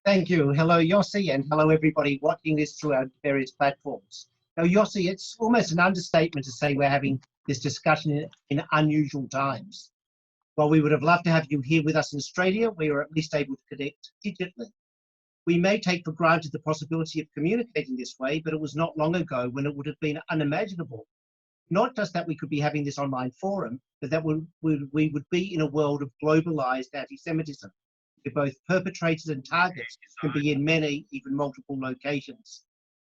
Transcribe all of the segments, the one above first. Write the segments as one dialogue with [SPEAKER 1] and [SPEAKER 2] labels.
[SPEAKER 1] Thank you. Hello, Yossi, and hello, everybody watching this through our various platforms. Now, Yossi, it's almost an understatement to say we're having this discussion in unusual times. While we would have loved to have you here with us in Australia, we are at least able to connect digitally. We may take for granted the possibility of communicating this way, but it was not long ago when it would have been unimaginable. Not just that we could be having this online forum, but that we would be in a world of globalized anti-Semitism, where both perpetrators and targets can be in many, even multiple locations.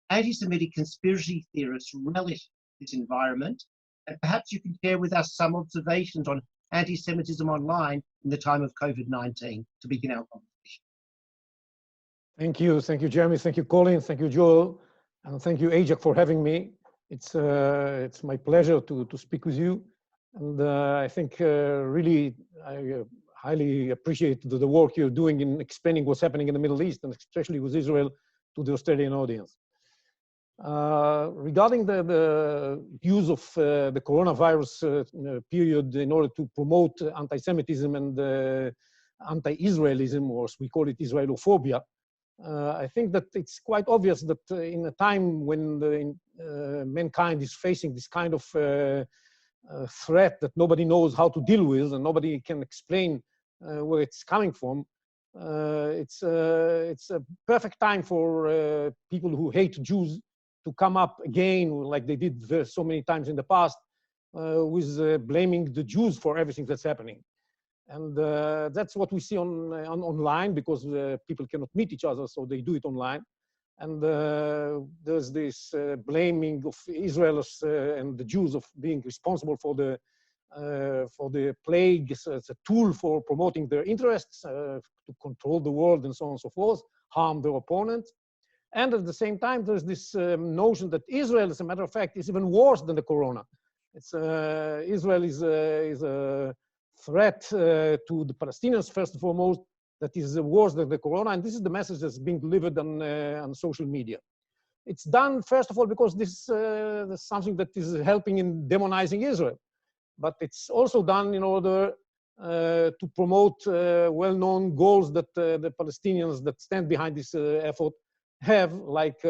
[SPEAKER 1] Anti-Semitic conspiracy theorists relish this environment, and perhaps you can share with us some observations on anti-Semitism online in the time of COVID-19 to begin our conversation.
[SPEAKER 2] Thank you, Jeremy. Thank you, Colin. Thank you, Joel, and thank you, AIJAC, for having me. It's my pleasure to speak with you, and I think really I highly appreciate the work you're doing in explaining what's happening in the Middle East, and especially with Israel, to the Australian audience. Regarding the use of the coronavirus period in order to promote anti-Semitism and anti-Israelism, or as we call it, Israelophobia, I think that it's quite obvious that in a time when mankind is facing this kind of threat that nobody knows how to deal with and nobody can explain where it's coming from, it's a perfect time for people who hate Jews to come up again, like they did so many times in the past, with blaming the Jews for everything that's happening. And that's what we see online, because people cannot meet each other, so they do it online. And there's this blaming of Israel and the Jews of being responsible for the plague as a tool for promoting their interests, to control the world and so on and so forth, harm their opponents. And at the same time, there's this notion that Israel, as a matter of fact, is even worse than the corona. Israel is a threat to the Palestinians, first and foremost, that is worse than the corona. And this is the message that's being delivered on social media. It's done, first of all, because this is something that is helping in demonizing Israel. But it's also done in order to promote well-known goals that the Palestinians that stand behind this effort have, like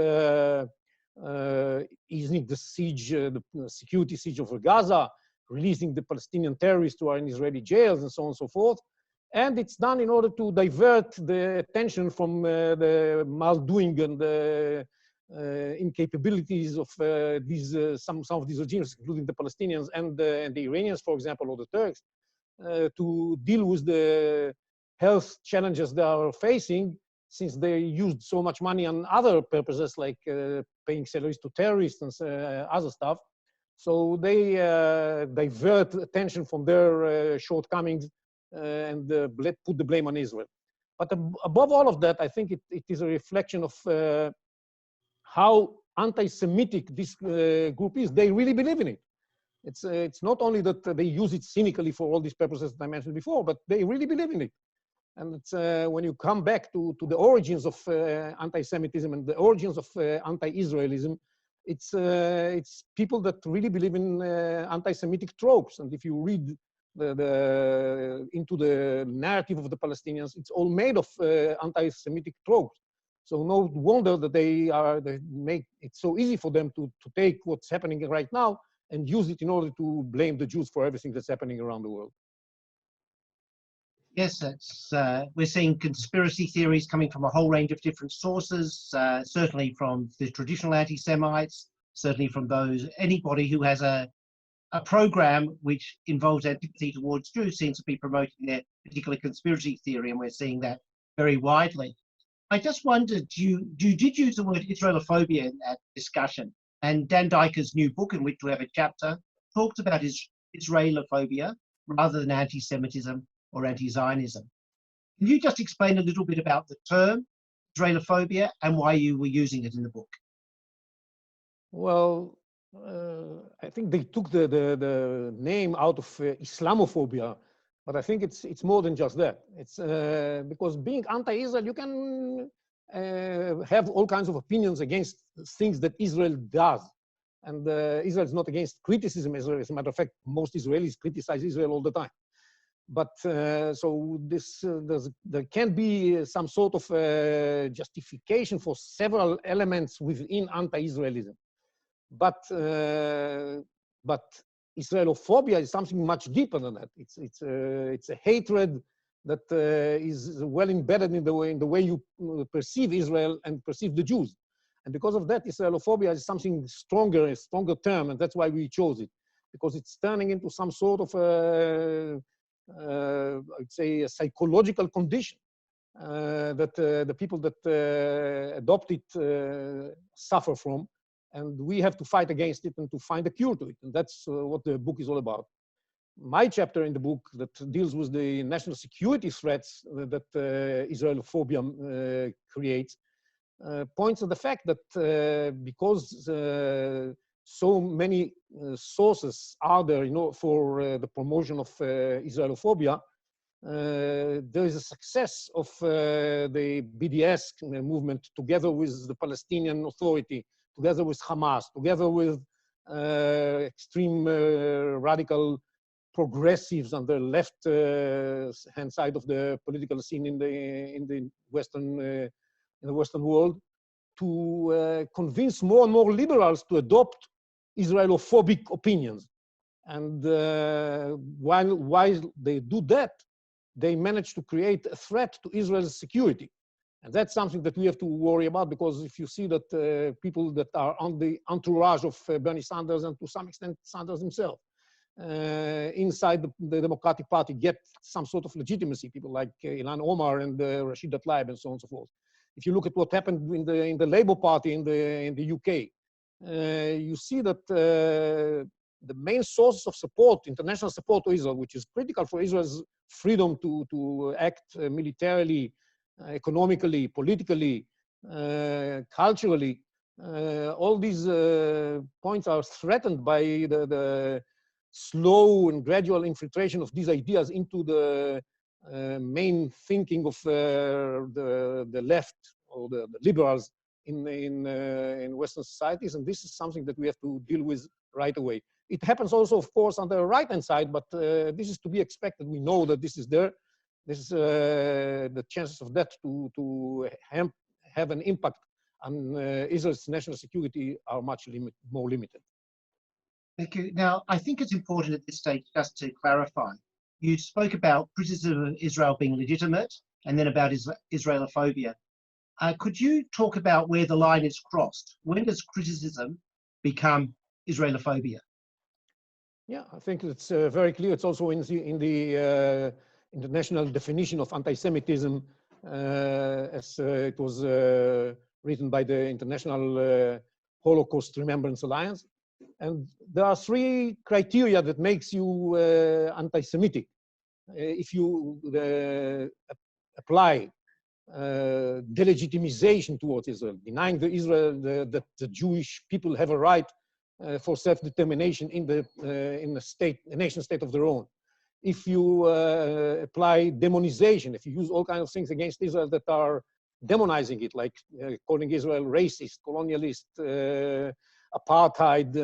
[SPEAKER 2] easing the siege, the security siege over Gaza, releasing the Palestinian terrorists who are in Israeli jails, and so on and so forth. And it's done in order to divert the attention from the maldoing and the incapabilities of some of these regimes, including the Palestinians and the Iranians, for example, or the Turks, to deal with the health challenges they are facing, since they used so much money on other purposes, like paying salaries to terrorists and other stuff. So they divert attention from their shortcomings and put the blame on Israel. But above all of that, I think it is a reflection of how anti-Semitic this group is. They really believe in it. It's not only that they use it cynically for all these purposes that I mentioned before, but they really believe in it. And it's, when you come back to the origins of anti-Semitism and the origins of anti-Israelism, it's people that really believe in anti-Semitic tropes. And if you read into the narrative of the Palestinians, it's all made of anti-Semitic tropes. So no wonder that they make it so easy for them to take what's happening right now and use it in order to blame the Jews for everything that's happening around the world.
[SPEAKER 1] Yes, we're seeing conspiracy theories coming from a whole range of different sources, certainly from the traditional anti-Semites, certainly from anybody who has a program which involves antipathy towards Jews seems to be promoting their particular conspiracy theory, and we're seeing that very widely. I just wondered, you did use the word Israelophobia in that discussion, and Dan Dyker's new book, in which we have a chapter, talks about Israelophobia rather than anti-Semitism or anti-Zionism. Can you just explain a little bit about the term Israelophobia and why you were using it in the book?
[SPEAKER 2] Well, I think they took the name out of Islamophobia, but I think it's more than just that. It's because being anti-Israel, you can have all kinds of opinions against things that Israel does. And Israel is not against criticism. As a matter of fact, most Israelis criticize Israel all the time. But so there can be some sort of justification for several elements within anti-Israelism. But Israelophobia is something much deeper than that. It's a hatred that is well embedded in the way you perceive Israel and perceive the Jews. And because of that, Israelophobia is something stronger, a stronger term, and that's why we chose it, because it's turning into some sort of I'd say a psychological condition that the people that adopt it suffer from, and we have to fight against it and to find a cure to it, and that's what the book is all about. My chapter in the book that deals with the national security threats that Israelophobia creates points to the fact that because so many sources are there, for the promotion of Israelophobia, there is a success of the BDS movement together with the Palestinian Authority, together with Hamas, together with extreme radical progressives on the left hand side of the political scene in the Western world, to convince more and more liberals to adopt Israelophobic opinions. And while they do that, they manage to create a threat to Israel's security. And that's something that we have to worry about, because if you see that people that are on the entourage of Bernie Sanders, and to some extent Sanders himself, inside the Democratic Party get some sort of legitimacy, people like Ilhan Omar and Rashid Tlaib and so on and so forth. If you look at what happened in the Labour Party in the UK, you see that the main sources of support, international support to Israel, which is critical for Israel's freedom to act militarily, economically, politically, culturally, all these points are threatened by the slow and gradual infiltration of these ideas into the main thinking of the left or the liberals in Western societies, and this is something that we have to deal with right away. It happens also, of course, on the right-hand side, but this is to be expected. We know that this is there. This is the chances of that to have an impact on Israel's national security are much more limited.
[SPEAKER 1] Thank you. Now, I think it's important at this stage just to clarify. You spoke about criticism of Israel being legitimate, and then about Israelophobia. Could you talk about where the line is crossed? When does criticism become Israelophobia?
[SPEAKER 2] Yeah, I think it's very clear. It's also in the international definition of anti-Semitism, as it was written by the International Holocaust Remembrance Alliance. And there are three criteria that makes you anti-Semitic. If you apply delegitimization towards Israel, denying that the Jewish people have a right for self-determination in a nation-state of their own. If you apply demonization, if you use all kinds of things against Israel that are demonizing it, like calling Israel racist, colonialist, apartheid,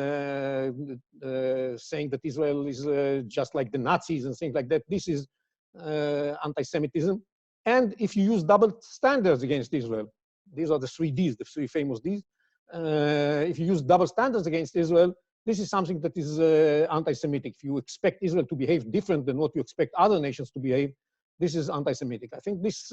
[SPEAKER 2] saying that Israel is just like the Nazis and things like that, this is anti-Semitism. And if you use double standards against Israel, these are the three Ds, the three famous Ds. If you use double standards against Israel, this is something that is anti-Semitic. If you expect Israel to behave different than what you expect other nations to behave, this is anti-Semitic. I think this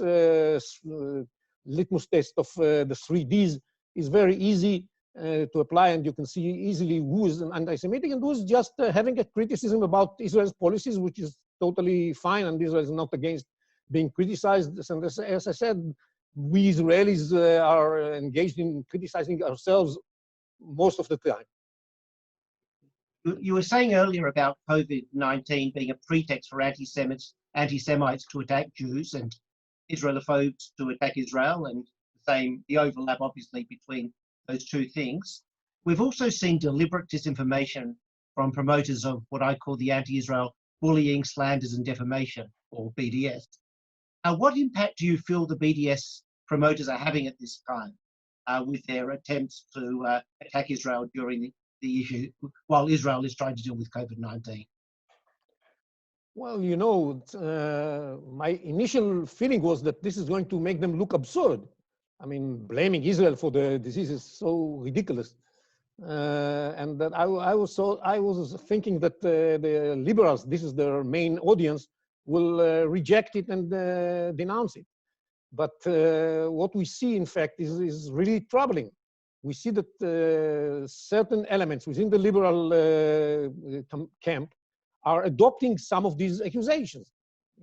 [SPEAKER 2] litmus test of the three Ds is very easy to apply, and you can see easily who is an anti-Semitic and who is just having a criticism about Israel's policies, which is totally fine, and Israel is not against being criticized. And as I said, we Israelis are engaged in criticizing ourselves most of the time.
[SPEAKER 1] You were saying earlier about COVID-19 being a pretext for anti-Semites to attack Jews and Israelophobes to attack Israel, and the overlap obviously between those two things. We've also seen deliberate disinformation from promoters of what I call the anti-Israel bullying, slanders and defamation, or BDS. What impact do you feel the BDS promoters are having at this time with their attempts to attack Israel during the issue, while Israel is trying to deal with COVID-19?
[SPEAKER 2] Well, you know, my initial feeling was that this is going to make them look absurd. I mean, blaming Israel for the disease is so ridiculous. And that I was thinking that the liberals, this is their main audience, will reject it and denounce it. But what we see, in fact, is really troubling. We see that certain elements within the liberal camp are adopting some of these accusations.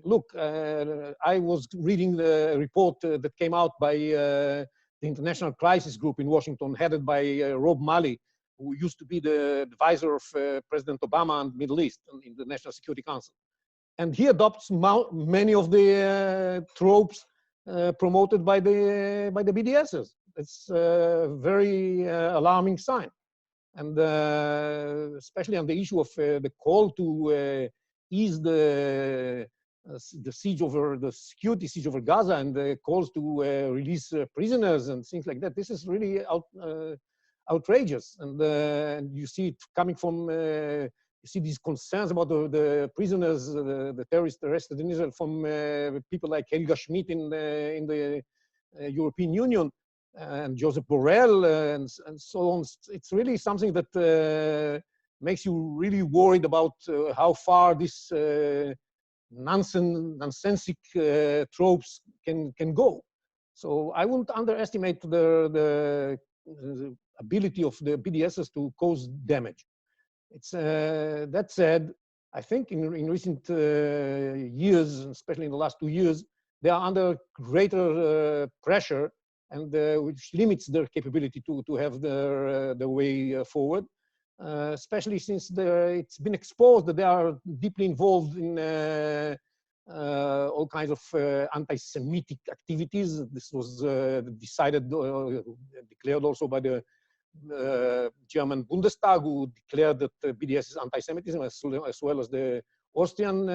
[SPEAKER 2] Look, I was reading the report that came out by the International Crisis Group in Washington, headed by Rob Malley, who used to be the advisor of President Obama and Middle East in the National Security Council. And he adopts many of the tropes promoted by the BDSers. It's a very alarming sign. And especially on the issue of the call to ease the siege over the security siege over Gaza and the calls to release prisoners and things like that. This is really outrageous. And you see it coming from, you see these concerns about the prisoners, the terrorists arrested in Israel from people like Helga Schmidt in the European Union, and Joseph Borrell, and so on. It's really something that makes you really worried about how far this nonsensic tropes can go. So I wouldn't underestimate the ability of the BDSs to cause damage. It's that said, I think in recent years, especially in the last 2 years, they are under greater pressure, and which limits their capability to have their way forward, especially since it's been exposed that they are deeply involved in all kinds of anti-Semitic activities. This was declared also by the German Bundestag, who declared that BDS is anti-Semitism, as well as the Austrian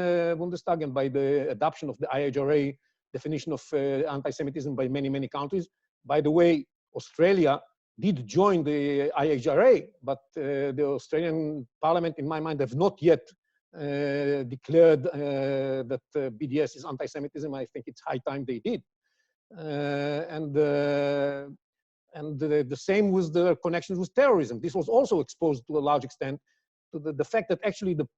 [SPEAKER 2] Bundestag, and by the adoption of the AIJAC definition of anti-Semitism by many countries. By the way, Australia did join the AIJAC, but the Australian Parliament, in my mind, have not yet declared that BDS is anti-Semitism. I think it's high time they did. And the same with the connections with terrorism. This was also exposed to a large extent to the fact that actually the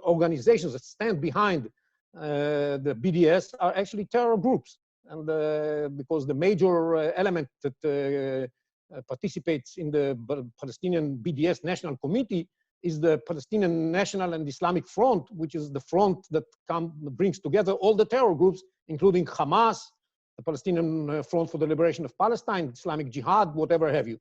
[SPEAKER 2] organizations that stand behind the BDS are actually terror groups. And because the major element that participates in the Palestinian BDS National Committee is the Palestinian National and Islamic Front, which is the front that brings together all the terror groups, including Hamas, the Palestinian Front for the Liberation of Palestine, Islamic Jihad, whatever have you.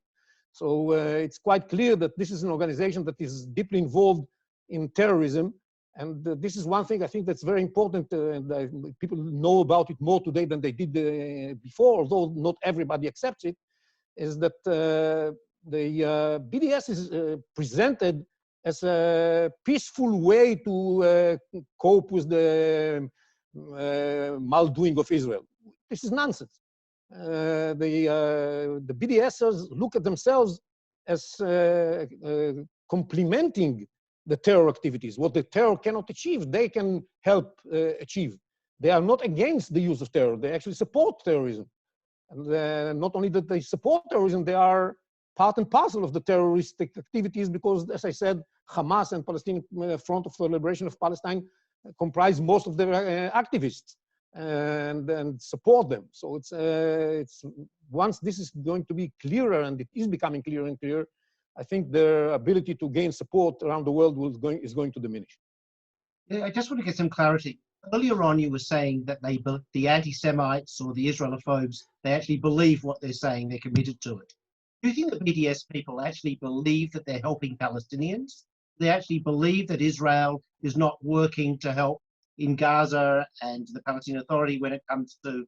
[SPEAKER 2] So it's quite clear that this is an organization that is deeply involved in terrorism. And this is one thing I think that's very important, and people know about it more today than they did before, although not everybody accepts it, is that the BDS is presented as a peaceful way to cope with the maldoing of Israel. This is nonsense. The BDSers look at themselves as complementing the terror activities. What the terror cannot achieve, they can help achieve. They are not against the use of terror. They actually support terrorism. And not only that they support terrorism, they are part and parcel of the terroristic activities because, as I said, Hamas and Palestinian Front for the Liberation of Palestine comprise most of their activists and support them. So it's once this is going to be clearer, and it is becoming clearer and clearer, I think their ability to gain support around the world is going to diminish.
[SPEAKER 1] I just want to get some clarity. Earlier on, you were saying that the anti-Semites or the Israelophobes, they actually believe what they're saying, they're committed to it. Do you think the BDS people actually believe that they're helping Palestinians? They actually believe that Israel is not working to help in Gaza and the Palestinian Authority when it comes to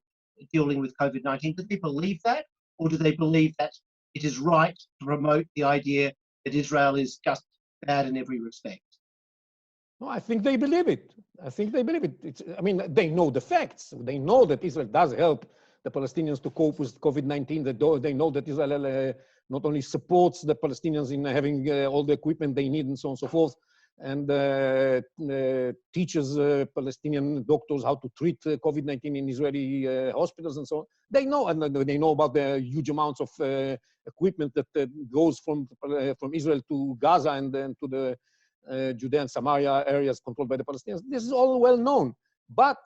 [SPEAKER 1] dealing with COVID-19? Do they believe that? Or do they believe that it is right to promote the idea that Israel is just bad in every respect?
[SPEAKER 2] No, I think they believe it. I think they believe it. I mean, they know the facts. They know that Israel does help the Palestinians to cope with COVID-19. They know that Israel not only supports the Palestinians in having all the equipment they need and so on and so forth, and teaches Palestinian doctors how to treat COVID-19 in Israeli hospitals and so on. They know, and they know about the huge amounts of equipment that goes from Israel to Gaza and then to the Judea and Samaria areas controlled by the Palestinians. This is all well known, but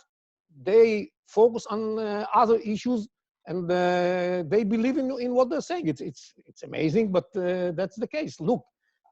[SPEAKER 2] they focus on other issues, and they believe in what they're saying. It's amazing, but that's the case. Look,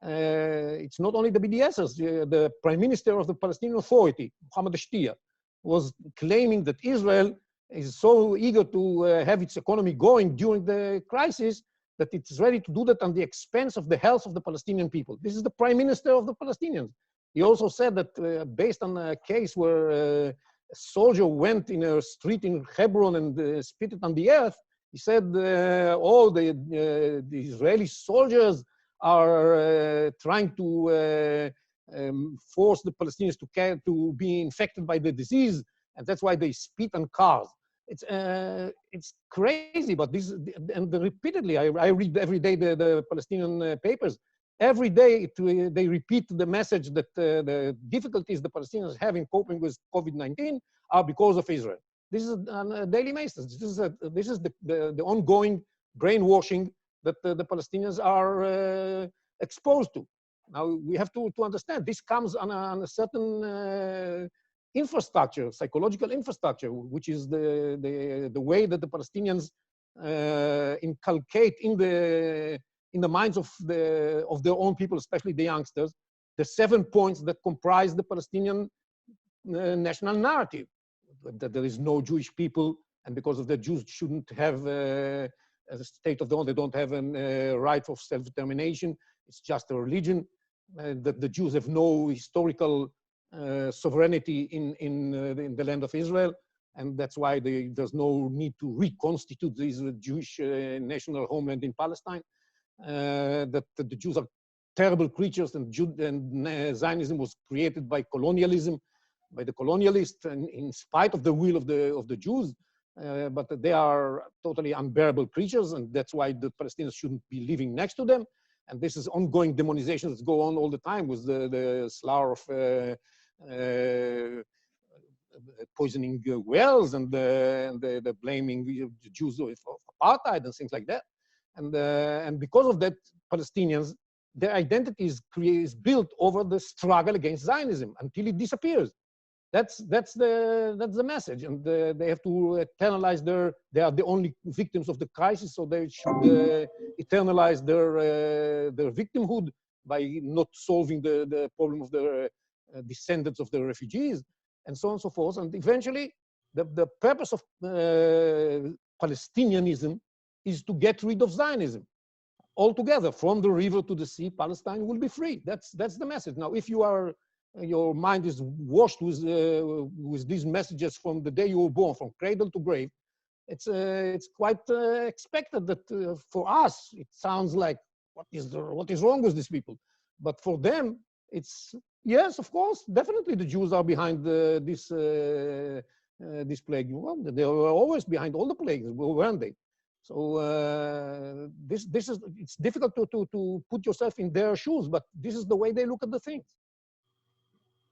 [SPEAKER 2] it's not only the BDSers. The Prime Minister of the Palestinian Authority, Mohammed Ashtiya, was claiming that Israel is so eager to have its economy going during the crisis that it's ready to do that on the expense of the health of the Palestinian people. This is the Prime Minister of the Palestinians. He also said that based on a case where a soldier went in a street in Hebron and spit it on the earth, he said, oh, the Israeli soldiers are trying to force the Palestinians to be infected by the disease, and that's why they spit on cars. It's crazy, but this, and repeatedly, I read every day the Palestinian papers. Every day they repeat the message that the difficulties the Palestinians have in coping with COVID-19 are because of Israel. This is on a daily basis. This is the ongoing brainwashing that the Palestinians are exposed to. Now we have to understand this comes on a certain infrastructure, psychological infrastructure, which is the way that the Palestinians inculcate in the minds of their own people, especially the youngsters, the 7 points that comprise the Palestinian national narrative: that there is no Jewish people, and because of the Jews shouldn't have a state of their own, they don't have a right of self-determination. It's just a religion. That the Jews have no historical sovereignty in the land of Israel, and that's why there's no need to reconstitute this Jewish national homeland in Palestine. That the Jews are terrible creatures, and Zionism was created by colonialism, by the colonialists, and in spite of the will of the Jews. But they are totally unbearable creatures, and that's why the Palestinians shouldn't be living next to them. And this is ongoing demonization that's go on all the time with the slaughter of poisoning wells and the blaming the Jews of apartheid and things like that. And because of that, Palestinians, their identity is built over the struggle against Zionism until it disappears. That's the message, and they have to eternalize they are the only victims of the crisis, so they should eternalize their victimhood by not solving the problem of the descendants of the refugees, and so on and so forth. And eventually, the purpose of Palestinianism is to get rid of Zionism altogether. From the river to the sea, Palestine will be free. That's the message. Now, if your mind is washed with these messages from the day you were born, from cradle to grave, it's quite expected that for us it sounds like what is wrong with these people, but for them it's yes, of course, definitely the Jews are behind this plague. Well, they were always behind all the plagues, weren't they? So it's difficult to put yourself in their shoes, but this is the way they look at the things.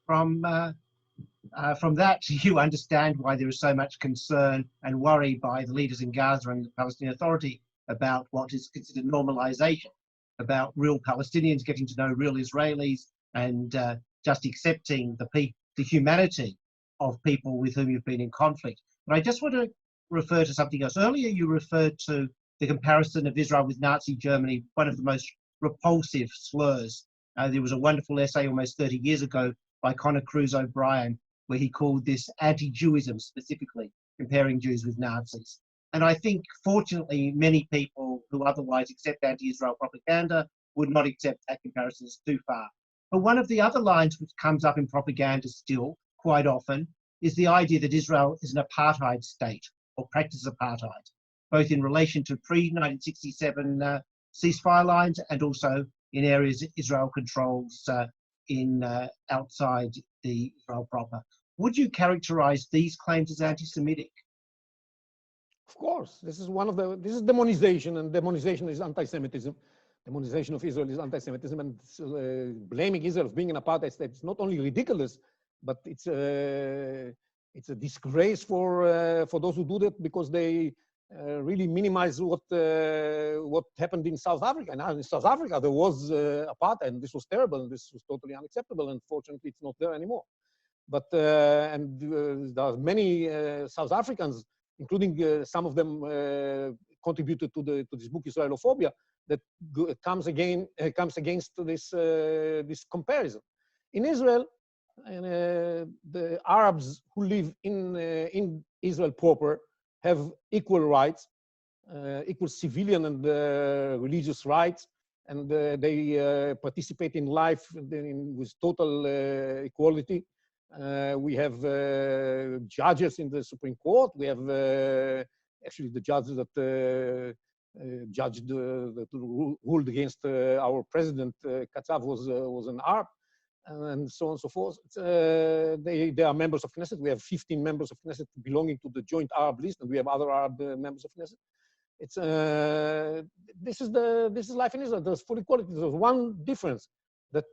[SPEAKER 1] From that, you understand why there is so much concern and worry by the leaders in Gaza and the Palestinian Authority about what is considered normalization, about real Palestinians getting to know real Israelis and just accepting the humanity of people with whom you've been in conflict. But I just want to refer to something else. Earlier, you referred to the comparison of Israel with Nazi Germany, one of the most repulsive slurs. There was a wonderful essay almost 30 years ago by Conor Cruz O'Brien, where he called this anti-Jewism, specifically comparing Jews with Nazis. And I think, fortunately, many people who otherwise accept anti-Israel propaganda would not accept that comparison as too far. But one of the other lines which comes up in propaganda still quite often is the idea that Israel is an apartheid state or practices apartheid, both in relation to pre-1967 ceasefire lines and also in areas Israel controls outside the Israel proper. Would you characterize these claims as anti-Semitic?
[SPEAKER 2] Of course, this is demonization, and demonization is anti-Semitism. demonization of Israel is anti-Semitism, and blaming Israel for being an apartheid state is not only ridiculous, but it's a disgrace for those who do that, because they really minimize what happened in South Africa. Now, in South Africa, there was apartheid, and this was terrible, and this was totally unacceptable. And fortunately, it's not there anymore. But there are many South Africans, including some of them contributed to this book Israelophobia, that comes against this comparison. In Israel, the Arabs who live in Israel proper have equal rights, equal civilian and religious rights, and they participate in life with total equality. We have judges in the Supreme Court. We have actually the judges that that ruled against our president Katsav was an Arab, and so on and so forth. They are members of Knesset. We have 15 members of Knesset belonging to the joint Arab list, and we have other Arab members of Knesset. It's this is life in Israel. There's full equality. There's one difference, that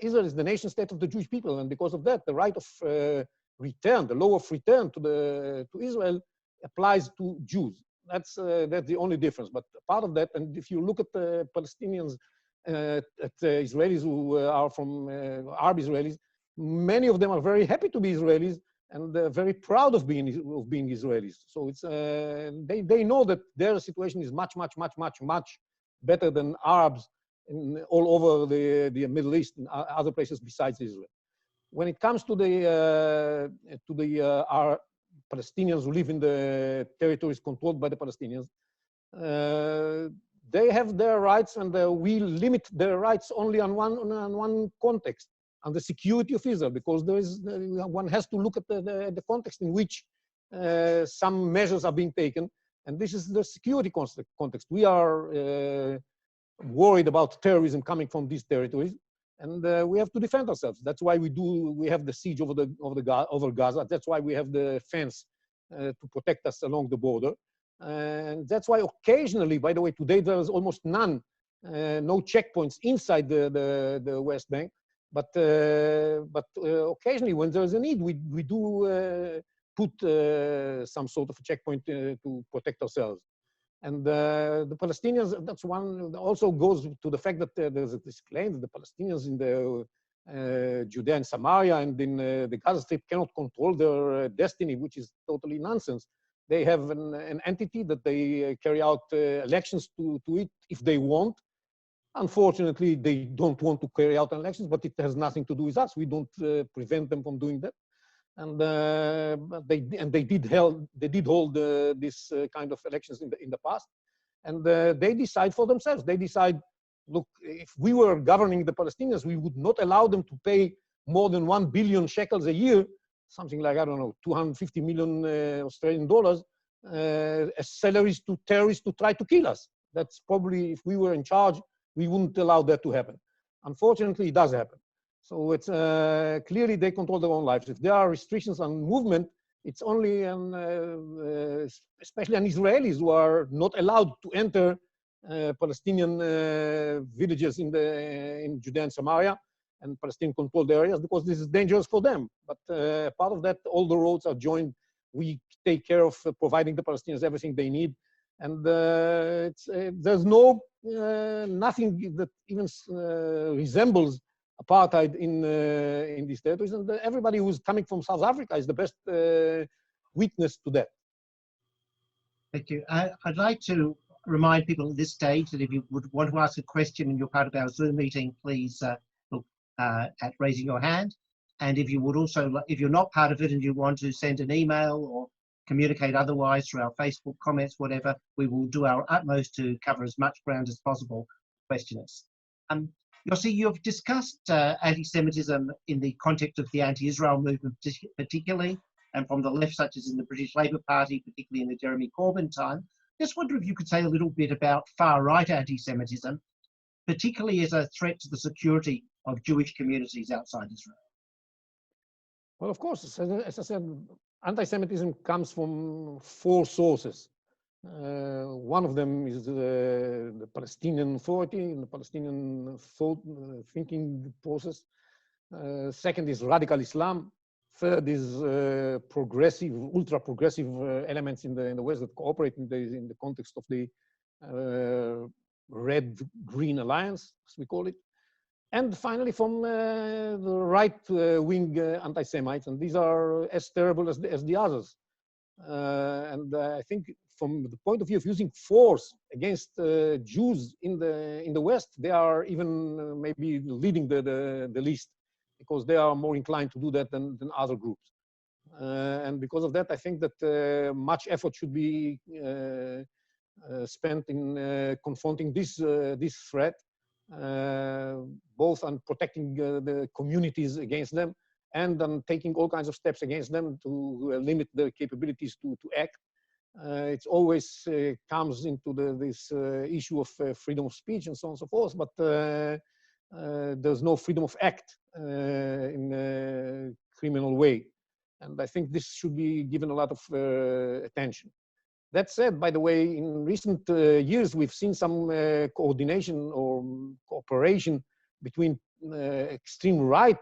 [SPEAKER 2] Israel is the nation state of the Jewish people, and because of that, the right of return, the law of return to Israel, applies to Jews. That's the only difference. But part of that, and if you look at the Palestinians, at Israelis who are from Arab Israelis, many of them are very happy to be Israelis and very proud of being Israelis. So it's they know that their situation is much better than Arabs all over the Middle East and other places besides Israel. When it comes to our Palestinians who live in the territories controlled by the Palestinians, they have their rights, and we limit their rights only on one context, on the security of Israel, because one has to look at the context in which some measures are being taken, and this is the security context. We are worried about terrorism coming from these territories, and we have to defend ourselves. That's why we have the siege over Gaza. That's why we have the fence to protect us along the border. And that's why occasionally, by the way, today there is almost no checkpoints inside the West Bank. But occasionally, when there is a need, we do put some sort of a checkpoint to protect ourselves. And the Palestinians, that's one, also goes to the fact that there's this claim that the Palestinians in the Judea and Samaria and in the Gaza Strip cannot control their destiny, which is totally nonsense. They have an entity that they carry out elections to it if they want. Unfortunately, they don't want to carry out elections, but it has nothing to do with us. We don't prevent them from doing that. And they did hold this kind of elections in the past, and they decide for themselves. They decide, look, if we were governing the Palestinians, we would not allow them to pay more than 1 billion shekels a year, something like, I don't know, 250 million Australian dollars, as salaries to terrorists to try to kill us. That's probably, if we were in charge, we wouldn't allow that to happen. Unfortunately, it does happen. So it's clearly they control their own lives. If there are restrictions on movement, it's only especially on Israelis who are not allowed to enter Palestinian villages in Judea and Samaria and Palestinian-controlled areas, because this is dangerous for them. But part of that, all the roads are joined. We take care of providing the Palestinians everything they need, and there's nothing that even resembles apartheid in these territories, and everybody who's coming from South Africa is the best witness to that.
[SPEAKER 1] Thank you. I'd like to remind people at this stage that if you would want to ask a question and you're part of our Zoom meeting, please look at raising your hand. And if you would also, if you're not part of it and you want to send an email or communicate otherwise through our Facebook comments, whatever, we will do our utmost to cover as much ground as possible for questioners. Yossi, you've discussed anti-Semitism in the context of the anti-Israel movement particularly, and from the left, such as in the British Labour Party, particularly in the Jeremy Corbyn time. Just wonder if you could say a little bit about far-right anti-Semitism, particularly as a threat to the security of Jewish communities outside Israel.
[SPEAKER 2] Well, of course, as I said, anti-Semitism comes from 4 sources. One of them is the Palestinian Authority and the Palestinian thought, thinking process. Second is radical Islam. Third is progressive, ultra-progressive elements in the West that cooperate in the context of the Red-Green Alliance, as we call it. And finally, from the right-wing anti-Semites, and these are as terrible as the others. And I think from the point of view of using force against Jews in the West, they are even maybe leading the list, because they are more inclined to do that than other groups. And because of that, I think that much effort should be spent in confronting this threat, both on protecting the communities against them and on taking all kinds of steps against them to limit their capabilities to act. It always comes into this issue of freedom of speech and so on and so forth, but there's no freedom of act in a criminal way. And I think this should be given a lot of attention. That said, by the way, in recent years, we've seen some coordination or cooperation between extreme right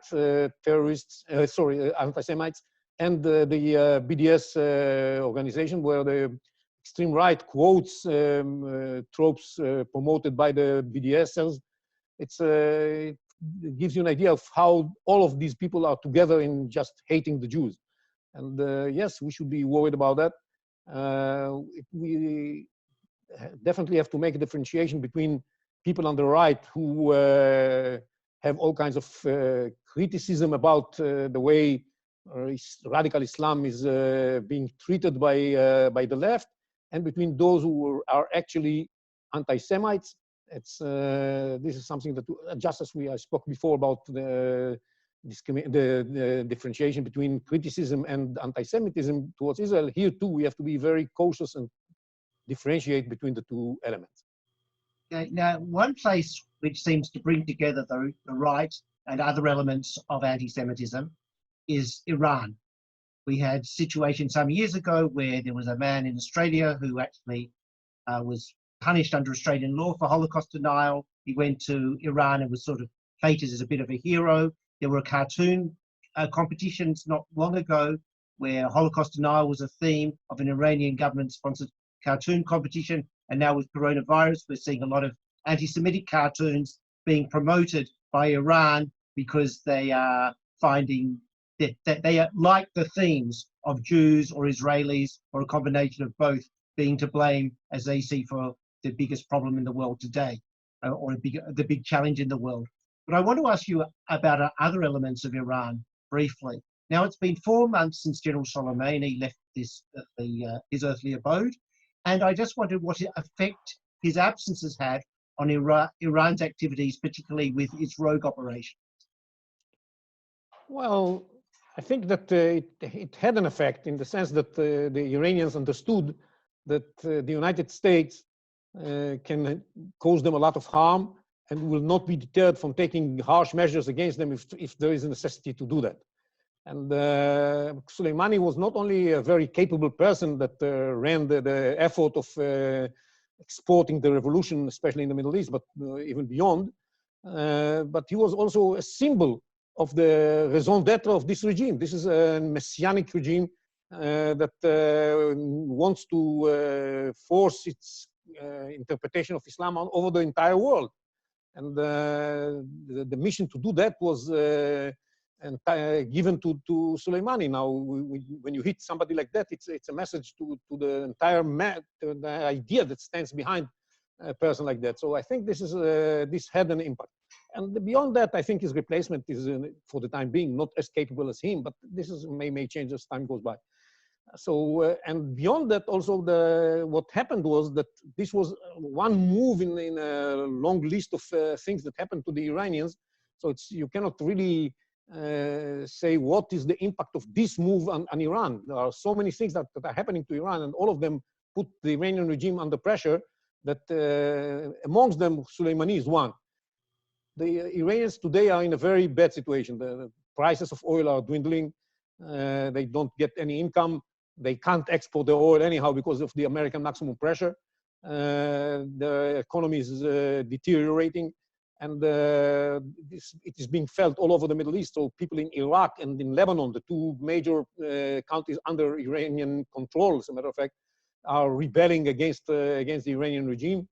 [SPEAKER 2] terrorists, anti-Semites, and the BDS organization, where the extreme right quotes tropes promoted by the BDSers. It gives you an idea of how all of these people are together in just hating the Jews. And yes, we should be worried about that. We definitely have to make a differentiation between people on the right who have all kinds of criticism about the way radical Islam is being treated by the left, and between those who are actually anti-Semites. This is something that, just as I spoke before about the differentiation between criticism and anti-Semitism towards Israel, here too we have to be very cautious and differentiate between the two elements.
[SPEAKER 1] Okay, now, one place which seems to bring together the right and other elements of anti-Semitism is Iran. We had a situation some years ago where there was a man in Australia who actually was punished under Australian law for Holocaust denial. He went to Iran and was sort of feted as a bit of a hero. There were cartoon competitions not long ago where Holocaust denial was a theme of an Iranian government-sponsored cartoon competition. And now with coronavirus, we're seeing a lot of anti-Semitic cartoons being promoted by Iran because they are finding that they like the themes of Jews or Israelis or a combination of both being to blame, as they see, for the biggest problem in the world today, or the big challenge in the world. But I want to ask you about other elements of Iran briefly. Now, it's been 4 months since General Soleimani left his earthly abode, and I just wondered what effect his absence has had on Iran's activities, particularly with its rogue operation.
[SPEAKER 2] Well, I think that it had an effect in the sense that the Iranians understood that the United States can cause them a lot of harm and will not be deterred from taking harsh measures against them if there is a necessity to do that. And Soleimani was not only a very capable person that ran the effort of exporting the revolution, especially in the Middle East, but even beyond, but he was also a symbol of the raison d'etre of this regime. This is a messianic regime that wants to force its interpretation of Islam over the entire world. And the mission to do that was given to Soleimani. Now, when you hit somebody like that, it's a message to the entire the idea that stands behind a person like that. So I think this had an impact. And beyond that, I think his replacement is, for the time being, not as capable as him, but this may change as time goes by. So, and beyond that, also what happened was that this was one move in a long list of things that happened to the Iranians. So you cannot really say what is the impact of this move on Iran. There are so many things that are happening to Iran, and all of them put the Iranian regime under pressure, that amongst them, Soleimani is one. The Iranians today are in a very bad situation. The prices of oil are dwindling. They don't get any income. They can't export the oil anyhow because of the American maximum pressure. The economy is deteriorating, and it is being felt all over the Middle East. So people in Iraq and in Lebanon, the two major countries under Iranian control, as a matter of fact, are rebelling against the Iranian regime.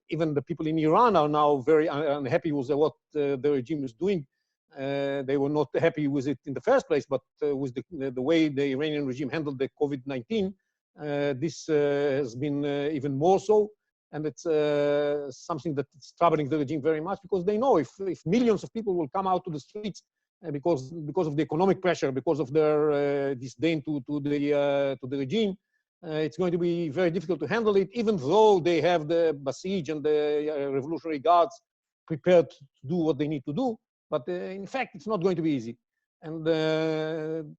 [SPEAKER 2] Even the people in Iran are now very unhappy with what the regime is doing. They were not happy with it in the first place, but with the way the Iranian regime handled the COVID-19, this has been even more so. And it's something that is troubling the regime very much, because they know if millions of people will come out to the streets because of the economic pressure, because of their disdain to the regime, it's going to be very difficult to handle it, even though they have the Basij and the Revolutionary Guards prepared to do what they need to do. But in fact, it's not going to be easy. And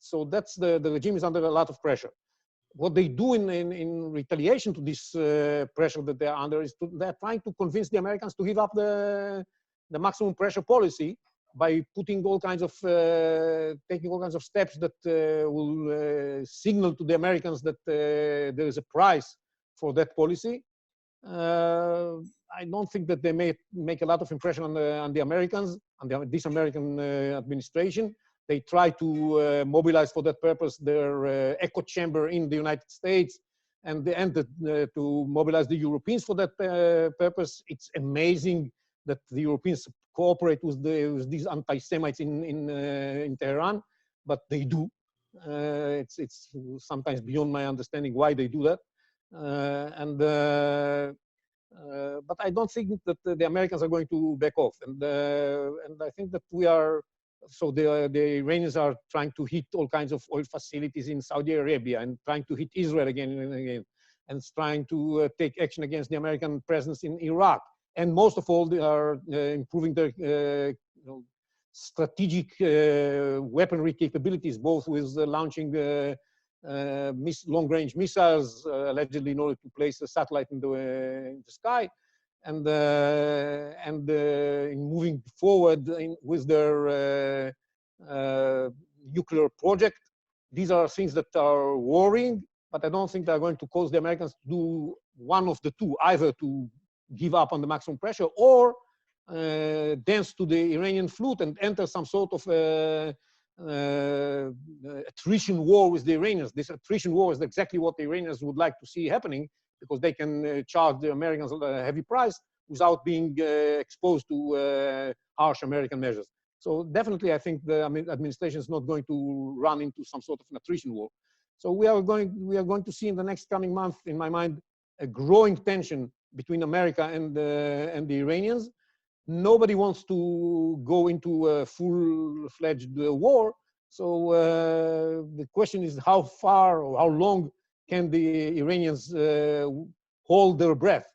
[SPEAKER 2] so that's the regime is under a lot of pressure. What they do in retaliation to this pressure that they're under is they're trying to convince the Americans to give up the maximum pressure policy by putting all kinds of taking all kinds of steps that will signal to the Americans that there is a price for that policy. I don't think that they may make a lot of impression on the Americans, on this American administration. They try to mobilize for that purpose their echo chamber in the United States, and they ended to mobilize the Europeans for that purpose. It's amazing that the Europeans cooperate with these anti-Semites in Tehran, but they do. It's sometimes beyond my understanding why they do that. But I don't think that the Americans are going to back off, and I think that we are. So the Iranians are trying to hit all kinds of oil facilities in Saudi Arabia, and trying to hit Israel again and again, and trying to take action against the American presence in Iraq. And most of all, they are improving their strategic weaponry capabilities, both with launching long-range missiles, allegedly in order to place a satellite in the sky, and in moving forward with their nuclear project. These are things that are worrying, but I don't think they're going to cause the Americans to do one of the two, either to give up on the maximum pressure or dance to the Iranian flute and enter some sort of attrition war with the Iranians. This attrition war is exactly what the Iranians would like to see happening, because they can charge the Americans a heavy price without being exposed to harsh American measures. So definitely, I think the administration is not going to run into some sort of an attrition war. So we are going to see in the next coming month, in my mind, a growing tension between America and the Iranians. Nobody wants to go into a full-fledged war. So the question is how far or how long can the Iranians hold their breath?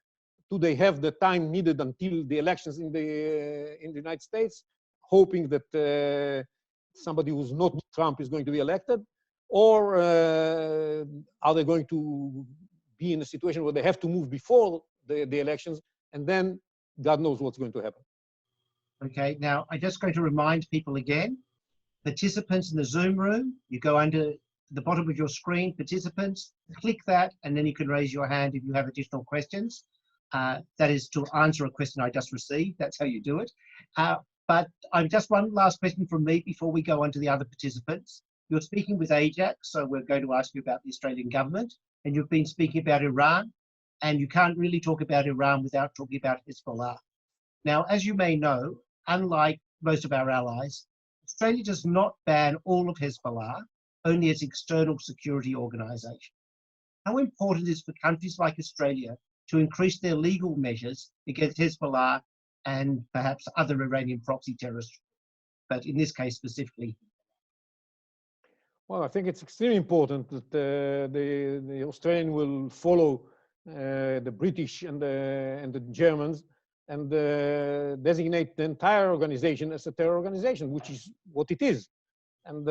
[SPEAKER 2] Do they have the time needed until the elections in the United States, hoping that somebody who's not Trump is going to be elected? Or are they going to be in a situation where they have to move before the elections, and then God knows what's going to happen?
[SPEAKER 1] Okay, now I'm just going to remind people again, participants in the Zoom room, you go under the bottom of your screen, participants, click that, and then you can raise your hand if you have additional questions. That is to answer a question I just received. That's how you do it. But I've just one last question from me before we go on to the other participants. You're speaking with AIJAC, so we're going to ask you about the Australian government, and you've been speaking about Iran, and you can't really talk about Iran without talking about Hezbollah. Now, as you may know, unlike most of our allies, Australia does not ban all of Hezbollah, only its external security organisation. How important is it for countries like Australia to increase their legal measures against Hezbollah and perhaps other Iranian proxy terrorists, but in this case specifically?
[SPEAKER 2] Well, I think it's extremely important that the Australian will follow the British and the Germans and designate the entire organization as a terror organization, which is what it is. And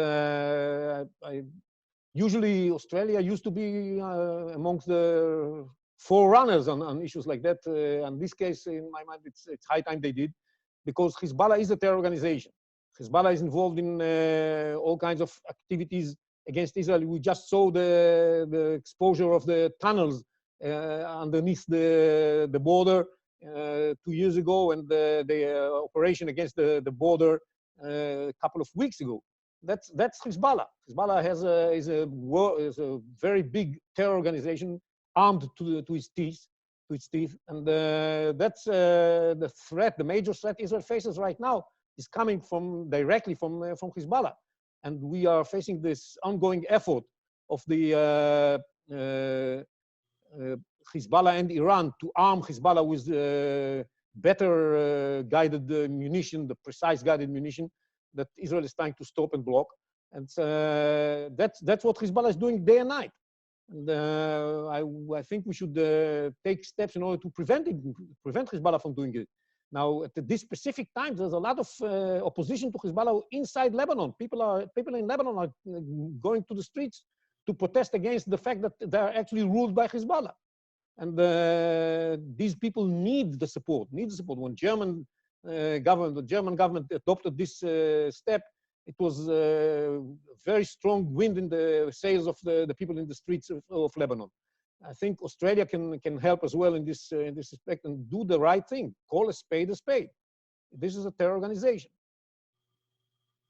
[SPEAKER 2] usually Australia used to be amongst the forerunners on issues like that. In this case, in my mind, it's high time they did, because Hezbollah is a terror organization. Hezbollah is involved in all kinds of activities against Israel. We just saw the exposure of the tunnels underneath the border 2 years ago, and the operation against the border a couple of weeks ago. That's Hezbollah. Hezbollah is a very big terror organization armed to its teeth, and that's the threat. The major threat Israel faces right now is coming directly from Hezbollah, and we are facing this ongoing effort of the Hezbollah and Iran to arm Hezbollah with better guided munition, the precise guided munition that Israel is trying to stop and block. And that's what Hezbollah is doing day and night. And I think we should take steps in order to prevent Hezbollah from doing it. Now, at this specific time, there's a lot of opposition to Hezbollah inside Lebanon. People in Lebanon are going to the streets to protest against the fact that they are actually ruled by Hezbollah. And these people need the support. When the German government adopted this step, it was a very strong wind in the sails of the people in the streets of Lebanon. I think Australia can help as well in this respect and do the right thing. Call a spade a spade. This is a terror organization.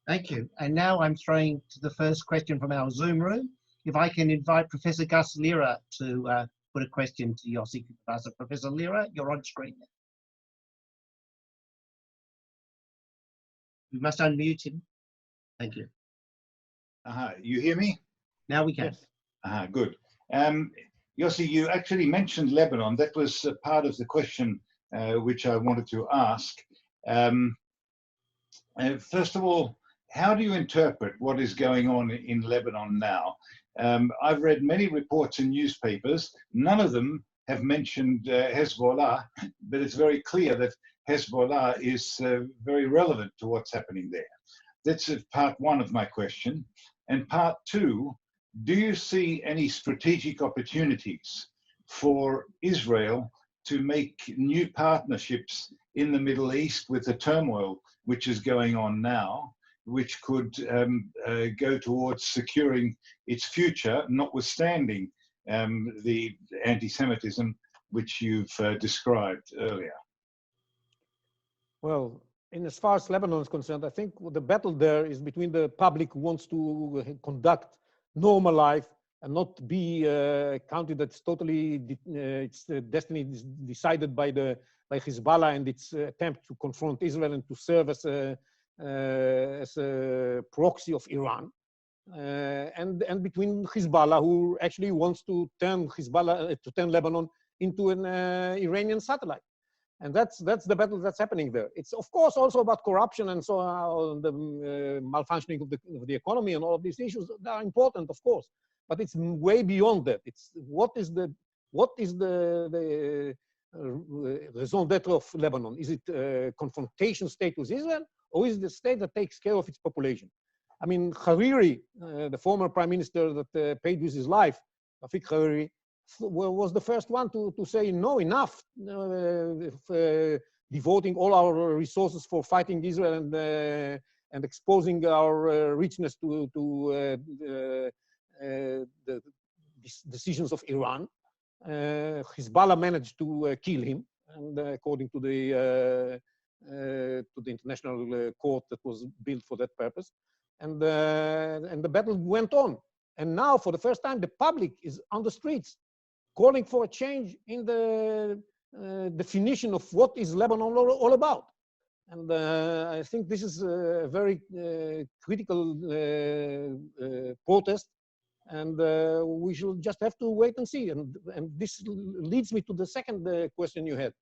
[SPEAKER 1] Thank you. And now I'm throwing to the first question from our Zoom room. If I can invite Professor Gus Lira to put a question to Yossi Kuperwasser. Professor Lira, you're on screen now. You must unmute him. Thank you.
[SPEAKER 3] You hear me?
[SPEAKER 1] Now we can.
[SPEAKER 3] Yes. Good. Yossi, you actually mentioned Lebanon. That was part of the question which I wanted to ask. First of all, how do you interpret what is going on in Lebanon now? I've read many reports in newspapers. None of them have mentioned Hezbollah, but it's very clear that Hezbollah is very relevant to what's happening there. That's part one of my question. And part two, do you see any strategic opportunities for Israel to make new partnerships in the Middle East with the turmoil which is going on now, which could go towards securing its future, notwithstanding the anti-Semitism which you've described earlier?
[SPEAKER 2] Well, as far as Lebanon is concerned, I think the battle there is between the public who wants to conduct normal life and not be a country that's totally its destiny is decided by Hezbollah and its attempt to confront Israel and to serve as a proxy of Iran, and between Hezbollah, who actually wants to turn Lebanon into an Iranian satellite. And that's the battle that's happening there. It's of course also about corruption and so on, the malfunctioning of the economy and all of these issues that are important, of course. But it's way beyond that. It's what is the raison d'etre of Lebanon? Is it a confrontation state with Israel, or is it a state that takes care of its population? I mean, Hariri, the former prime minister that paid with his life, Rafik Hariri, was the first one to say, no, enough, devoting all our resources for fighting Israel and exposing our richness to the decisions of Iran. Hezbollah managed to kill him, and according to the international court that was built for that purpose. And the battle went on. And now, for the first time, the public is on the streets, calling for a change in the definition of what is Lebanon all about. And I think this is a very critical protest, and we should just have to wait and see. And this leads me to the second question you had.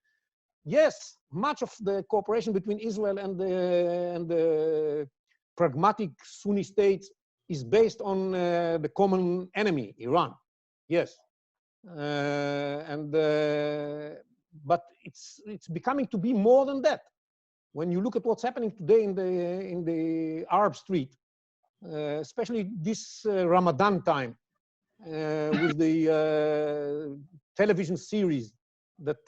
[SPEAKER 2] Yes, much of the cooperation between Israel and the pragmatic Sunni states is based on the common enemy, Iran. Yes. But it's becoming to be more than that. When you look at what's happening today in the Arab street, especially this Ramadan time, with the television series that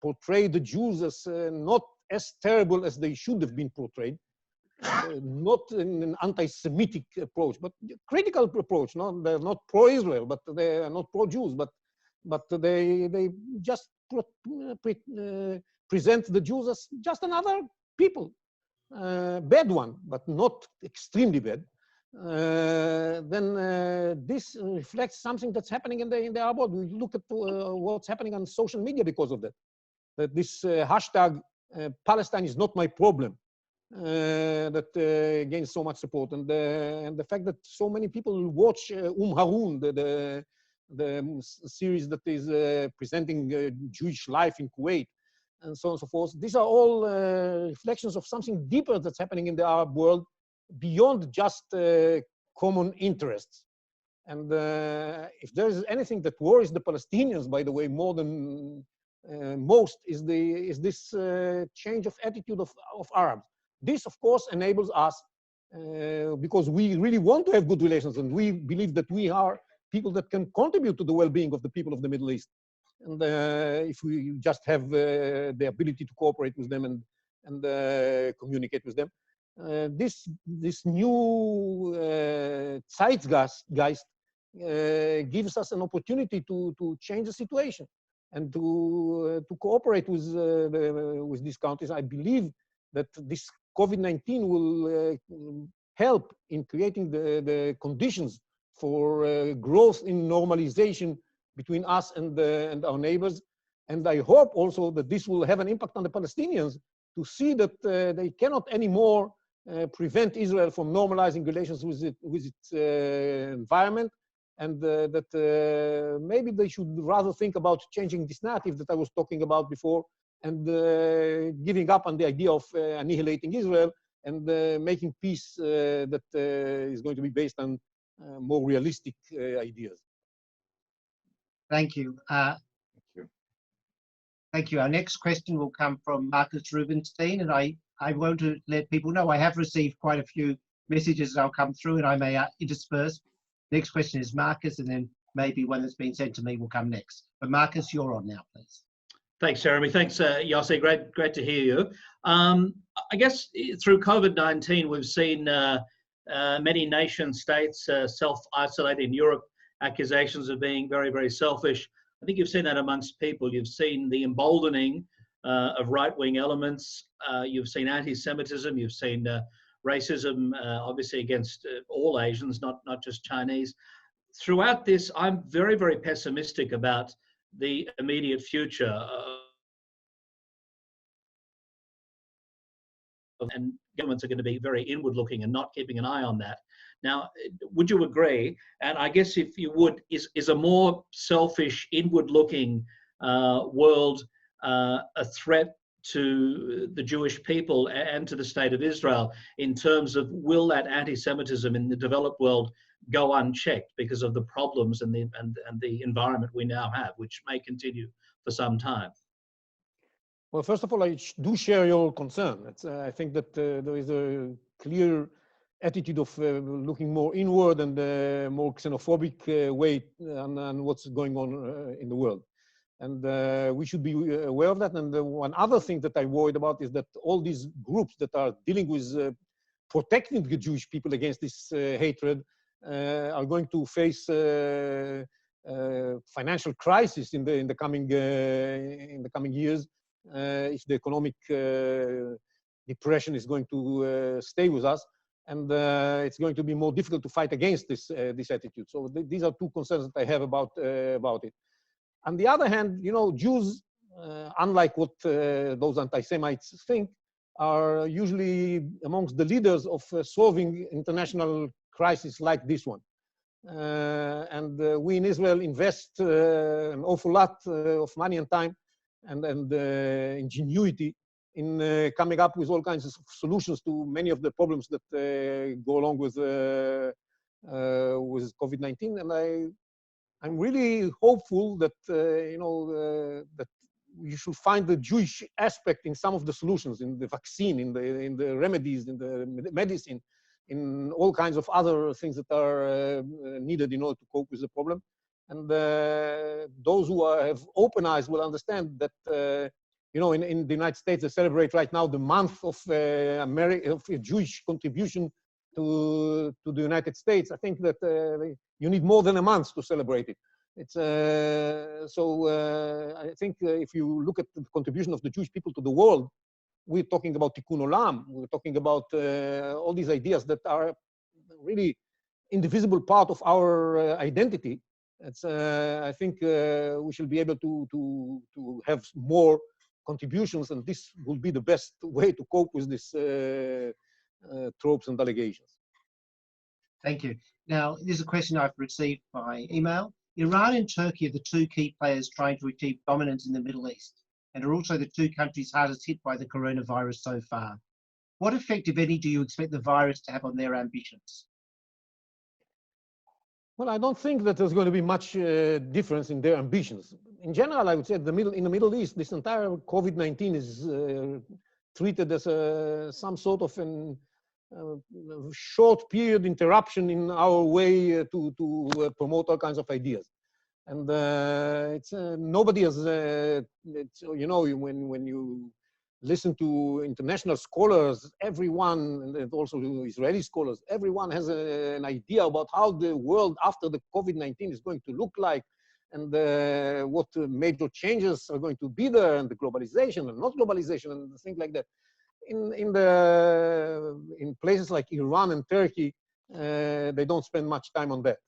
[SPEAKER 2] portray the Jews as not as terrible as they should have been portrayed, not in an anti-Semitic approach, but critical approach. No, they're not pro-Israel, but they are not pro-Jews, but they just present the Jews as just another people, bad one, but not extremely bad. Then this reflects something that's happening in the Arab world. We look at what's happening on social media because of that. That this hashtag Palestine is not my problem that gains so much support, and the fact that so many people watch Haroun, the series that is presenting Jewish life in Kuwait, and so on and so forth. These are all reflections of something deeper that's happening in the Arab world beyond just common interests. And if there is anything that worries the Palestinians, by the way, more than most, is this change of attitude of Arabs. This, of course, enables us, because we really want to have good relations, and we believe that we are people that can contribute to the well-being of the people of the Middle East. And if we just have the ability to cooperate with them and communicate with them. This new zeitgeist gives us an opportunity to change the situation and to cooperate with these countries. I believe that this COVID-19 will help in creating the conditions for growth in normalization between us and our neighbors. And I hope also that this will have an impact on the Palestinians to see that they cannot anymore prevent Israel from normalizing relations with its environment, and that maybe they should rather think about changing this narrative that I was talking about before, and giving up on the idea of annihilating Israel and making peace that is going to be based on more realistic ideas.
[SPEAKER 1] Thank you. Thank you. Our next question will come from Marcus Rubenstein, and I want to let people know I have received quite a few messages that will come through, and I may intersperse. Next question is Marcus, and then maybe one that's been sent to me will come next. But Marcus, you're on now, please.
[SPEAKER 4] Thanks, Jeremy. Thanks, Yossi. Great to hear you. I guess through COVID-19, we've seen many nation states self-isolate. In Europe, accusations of being very, very selfish. I think you've seen that amongst people. You've seen the emboldening of right-wing elements. You've seen anti-Semitism. You've seen racism, obviously against all Asians, not just Chinese. Throughout this, I'm very, very pessimistic about the immediate future. And governments are going to be very inward-looking and not keeping an eye on that. Now, would you agree? And I guess if you would, is a more selfish, inward-looking world a threat to the Jewish people and to the state of Israel in terms of will that anti-Semitism in the developed world go unchecked because of the problems and the environment we now have, which may continue for some time?
[SPEAKER 2] Well, first of all, I do share your concern. I think that there is a clear attitude of looking more inward and more xenophobic way on what's going on in the world. And we should be aware of that. And one other thing that I worried about is that all these groups that are dealing with protecting the Jewish people against this hatred are going to face financial crisis in the coming years. If the economic depression is going to stay with us, and it's going to be more difficult to fight against this attitude. So these are two concerns that I have about it. On the other hand, you know, Jews, unlike what those anti-Semites think, are usually amongst the leaders of solving international crises like this one. And we in Israel invest an awful lot of money and time and ingenuity in coming up with all kinds of solutions to many of the problems that go along with COVID-19. And I'm really hopeful that that you should find the Jewish aspect in some of the solutions, in the vaccine, in the remedies, in the medicine, in all kinds of other things that are needed in order to cope with the problem. And those who have open eyes will understand that you know, in the United States, they celebrate right now the month of of Jewish contribution to the United States. I think that you need more than a month to celebrate it. It's I think if you look at the contribution of the Jewish people to the world, we're talking about Tikkun Olam. We're talking about all these ideas that are really indivisible part of our identity. It's I think we should be able to have more contributions, and this will be the best way to cope with this tropes and allegations.
[SPEAKER 1] Thank you. Now, there's a question I've received by email. Iran and Turkey are the two key players trying to achieve dominance in the Middle East, and are also the two countries hardest hit by the coronavirus so far. What effect, if any, do you expect the virus to have on their ambitions?
[SPEAKER 2] Well, I don't think that there's going to be much difference in their ambitions. In general, I would say in the Middle East, this entire COVID-19 is treated as some sort of an short period interruption in our way to promote all kinds of ideas. And it's nobody has, you know, when you listen to international scholars, everyone, and also Israeli scholars, everyone has an idea about how the world after the COVID-19 is going to look like, and what major changes are going to be there, and the globalization and not globalization and things like that. In places like Iran and Turkey, they don't spend much time on that.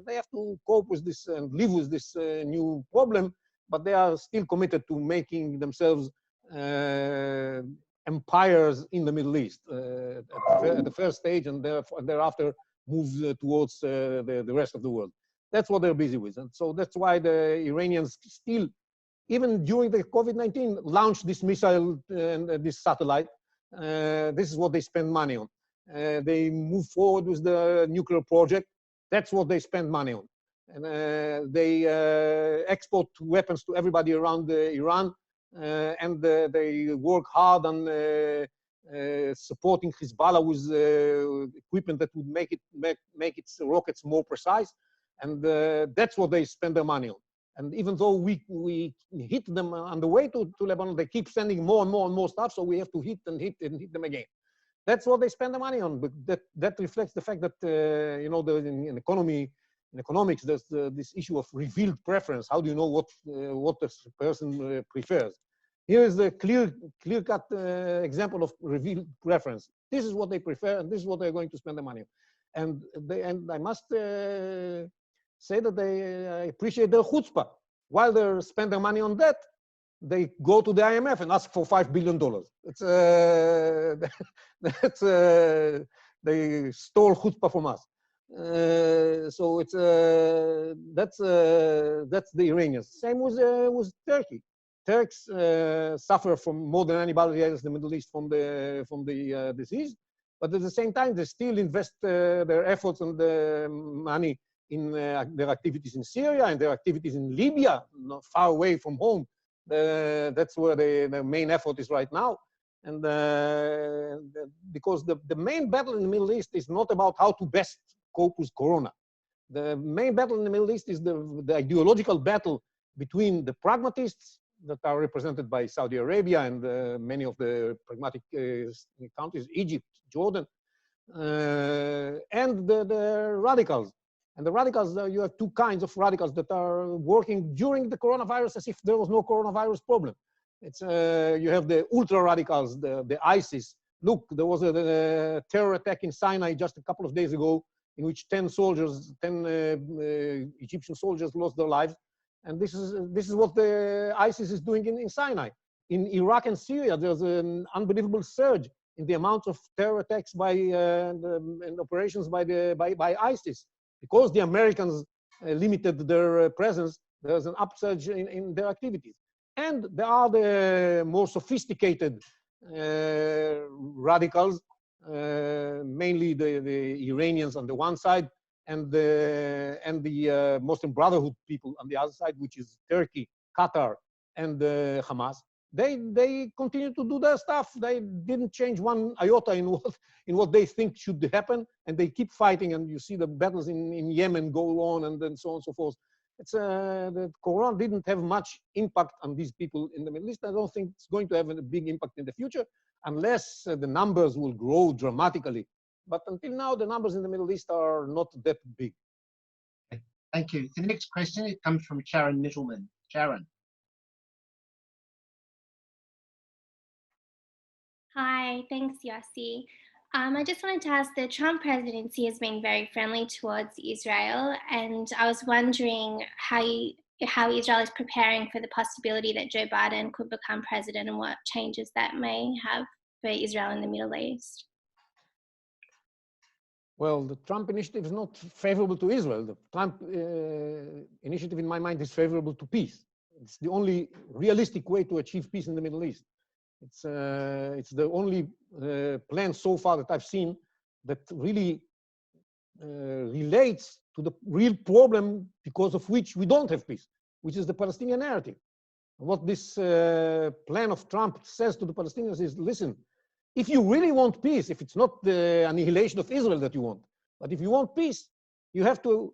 [SPEAKER 2] They have to cope with this and live with this new problem, but they are still committed to making themselves empires in the Middle East at the first stage, and thereafter move towards the rest of the world. That's what they're busy with. And so that's why the Iranians still, even during the COVID-19, launched this missile and this satellite. This is what they spend money on. They move forward with the nuclear project. That's what they spend money on. And they export weapons to everybody around Iran. And they work hard on supporting Hezbollah with equipment that would make its rockets more precise. And that's what they spend their money on. And even though we hit them on the way to Lebanon, they keep sending more and more and more stuff, so we have to hit and hit and hit them again. That's what they spend the money on. But that reflects the fact that you know, in economics, there's this issue of revealed preference. How do you know what the person prefers? Here is the clear-cut example of revealed preference. This is what they prefer, and this is what they're going to spend the money on. And I must say that they appreciate their chutzpah. While they spend their money on that, they go to the IMF and ask for $5 billion. It's they stole chutzpah from us. So it's that's the Iranians. Same with Turkey. Turks suffer from more than anybody else in the Middle East from the disease, but at the same time they still invest their efforts and the money in their activities in Syria and their activities in Libya, not far away from home. That's where the main effort is right now. And because the main battle in the Middle East is not about how to best cope with Corona. The main battle in the Middle East is the ideological battle between the pragmatists that are represented by Saudi Arabia and many of the pragmatic countries, Egypt, Jordan, and the radicals. And the radicals, you have two kinds of radicals that are working during the coronavirus as if there was no coronavirus problem. It's you have the ultra radicals, the ISIS. Look, there was a terror attack in Sinai just a couple of days ago, in which 10 Egyptian soldiers lost their lives. And this is what the ISIS is doing in Sinai. In Iraq and Syria, there's an unbelievable surge in the amount of terror attacks and operations by ISIS. Because the Americans limited their presence, there's an upsurge in their activities. And there are the more sophisticated radicals, mainly the Iranians on the one side, and the Muslim Brotherhood people on the other side, which is Turkey, Qatar, and Hamas. They continue to do their stuff. They didn't change one iota in what they think should happen, and they keep fighting. And you see the battles in Yemen go on, and then so on and so forth. The Quran didn't have much impact on these people in the Middle East. I don't think it's going to have a big impact in the future unless the numbers will grow dramatically. But until now, the numbers in the Middle East are not that big.
[SPEAKER 1] Thank you. The next question, it comes from Sharon Nittleman. Sharon.
[SPEAKER 5] Hi, thanks, Yossi. I just wanted to ask, the Trump presidency has been very friendly towards Israel, and I was wondering how Israel is preparing for the possibility that Joe Biden could become president and what changes that may have for Israel in the Middle East.
[SPEAKER 2] Well, the Trump initiative is not favorable to Israel. The Trump initiative, in my mind, is favorable to peace. It's the only realistic way to achieve peace in the Middle East. It's the only plan so far that I've seen that really relates to the real problem because of which we don't have peace, which is the Palestinian narrative. What this plan of Trump says to the Palestinians is, listen, if you really want peace, if it's not the annihilation of Israel that you want, but if you want peace, you have to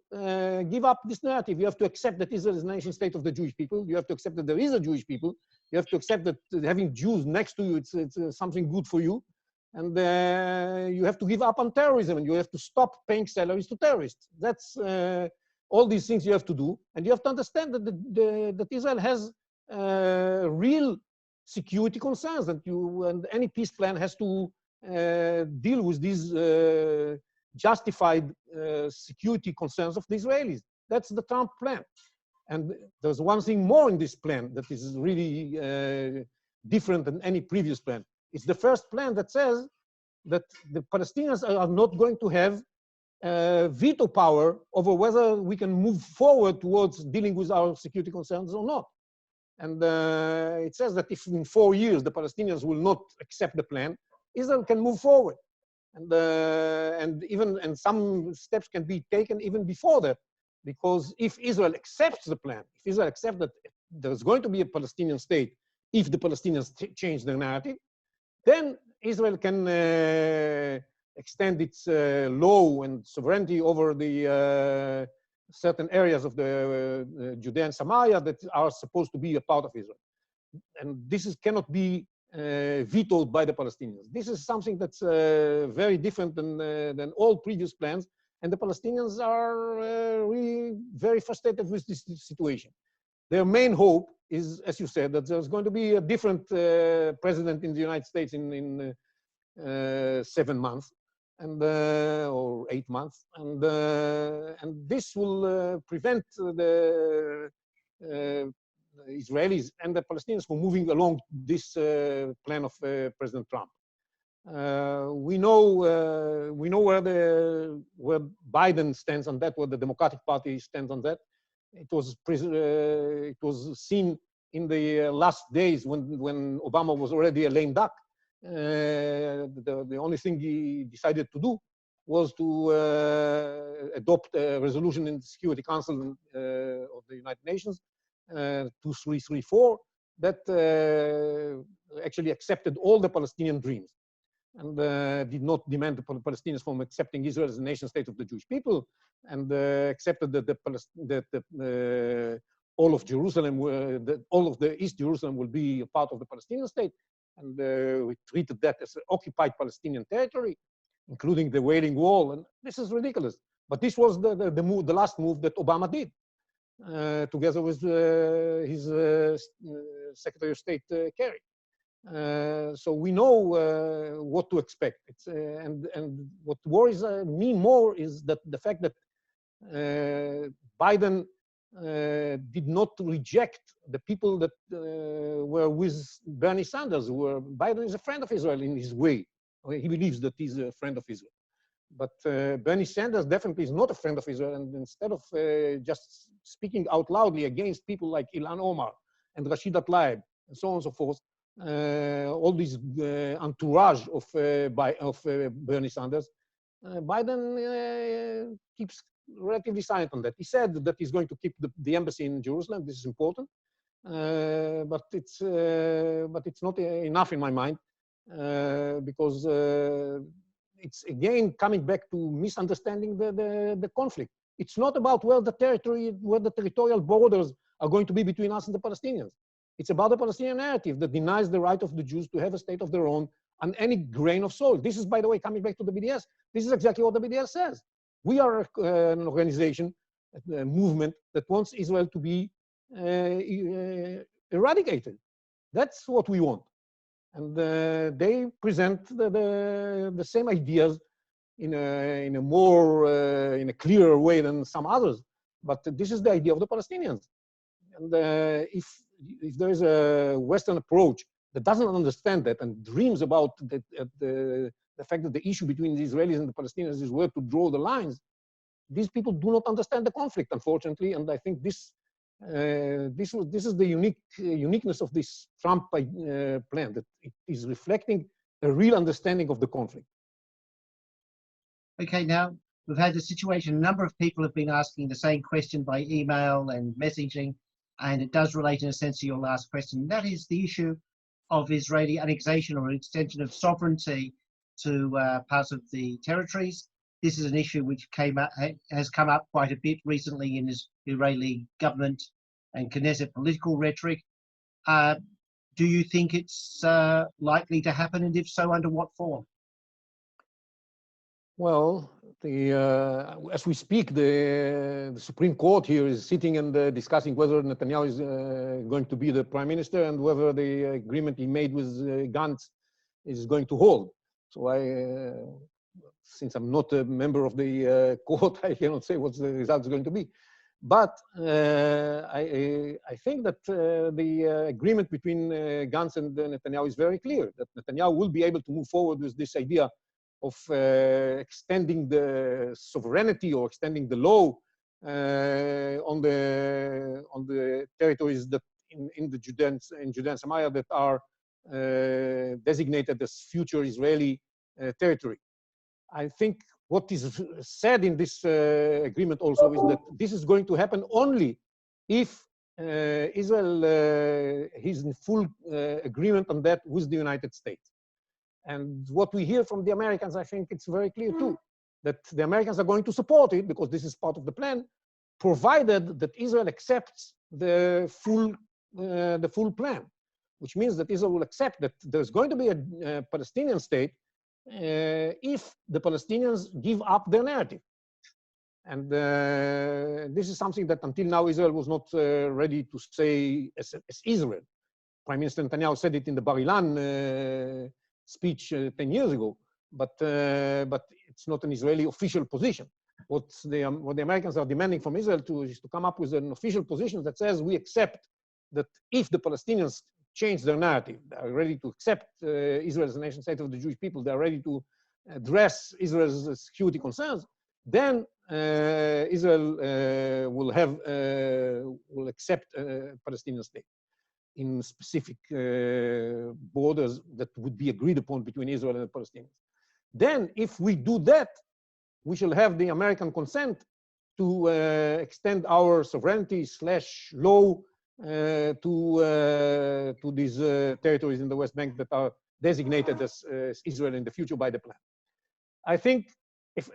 [SPEAKER 2] give up this narrative. You have to accept that Israel is a nation state of the Jewish people. You have to accept that there is a Jewish people. You have to accept that having Jews next to you, it's something good for you. And you have to give up on terrorism, and you have to stop paying salaries to terrorists. That's all these things you have to do. And you have to understand that, that Israel has real security concerns, and any peace plan has to deal with these justified security concerns of the Israelis. That's the Trump plan. And there's one thing more in this plan that is really different than any previous plan. It's the first plan that says that the Palestinians are not going to have veto power over whether we can move forward towards dealing with our security concerns or not. And it says that if in 4 years the Palestinians will not accept the plan, Israel can move forward. And some steps can be taken even before that, because if Israel accepts the plan, if Israel accepts that there's going to be a Palestinian state, if the Palestinians change their narrative, then Israel can extend its law and sovereignty over the certain areas of the Judea and Samaria that are supposed to be a part of Israel. And this cannot be vetoed by the Palestinians. This is something that's very different than all previous plans, and the Palestinians are really very frustrated with this situation. Their main hope is, as you said, that there's going to be a different president in the United States in 7 months, and or 8 months, and this will prevent the Israelis and the Palestinians from moving along this plan of President Trump. We know where Biden stands on that, where the Democratic Party stands on that. It was seen in the last days when Obama was already a lame duck. The only thing he decided to do was to adopt a resolution in the Security Council of the United Nations, 2334, that actually accepted all the Palestinian dreams and did not demand the Palestinians from accepting Israel as a nation state of the Jewish people, and accepted that all of Jerusalem, all of the East Jerusalem will be a part of the Palestinian state, and we treated that as an occupied Palestinian territory, including the Wailing Wall, and this is ridiculous. But this was the last move that Obama did, together with his Secretary of State Kerry. So we know what to expect. And what worries me more is that the fact that Biden did not reject the people that were with Bernie Sanders. Biden is a friend of Israel in his way. He believes that he's a friend of Israel. But Bernie Sanders definitely is not a friend of Israel. And instead of just speaking out loudly against people like Ilhan Omar and Rashida Tlaib and so on and so forth, all these entourage of Bernie Sanders, Biden keeps relatively silent on that. He said that he's going to keep the embassy in Jerusalem. This is important, but it's not enough in my mind, because it's again coming back to misunderstanding the conflict. It's not about where the territorial borders are going to be between us and the Palestinians. It's about the Palestinian narrative that denies the right of the Jews to have a state of their own on any grain of soil. This is, by the way, coming back to the BDS, this is exactly what the BDS says. We are an organization, a movement that wants Israel to be eradicated. That's what we want. And they present the same ideas in a clearer way than some others. But this is the idea of the Palestinians. And if there is a Western approach that doesn't understand that and dreams about the fact that the issue between the Israelis and the Palestinians is where to draw the lines, these people do not understand the conflict, unfortunately. And I think this is the uniqueness of this Trump plan, that it is reflecting a real understanding of the conflict.
[SPEAKER 1] Okay, now we've had the situation, a number of people have been asking the same question by email and messaging, and it does relate in a sense to your last question. That is the issue of Israeli annexation or extension of sovereignty to parts of the territories. This is an issue which has come up quite a bit recently in Israeli government and Knesset political rhetoric. Do you think it's likely to happen, and if so, under what form?
[SPEAKER 2] Well, as we speak, the Supreme Court here is sitting and discussing whether Netanyahu is going to be the prime minister and whether the agreement he made with Gantz is going to hold. So since I'm not a member of the court, I cannot say what the result is going to be. But I think that the agreement between Gantz and Netanyahu is very clear, that Netanyahu will be able to move forward with this idea of extending the sovereignty or extending the law on the territories that in Judea and Samaria that are designated as future Israeli territory. I think what is said in this agreement also is that this is going to happen only if Israel is in full agreement on that with the United States. And what we hear from the Americans, I think it's very clear too, that the Americans are going to support it because this is part of the plan, provided that Israel accepts the full plan, which means that Israel will accept that there's going to be a Palestinian state if the Palestinians give up their narrative. And this is something that until now Israel was not ready to say as Israel. Prime Minister Netanyahu said it in the Bar Ilan speech 10 years ago, but it's not an Israeli official position. What the Americans are demanding from Israel is to come up with an official position that says we accept that if the Palestinians change their narrative, they are ready to accept Israel as a nation state of the Jewish people, they are ready to address Israel's security concerns, then Israel will accept a Palestinian state in specific borders that would be agreed upon between Israel and the Palestinians. Then, if we do that, we shall have the American consent to extend our sovereignty / law to these territories in the West Bank that are designated as Israel in the future by the plan. I think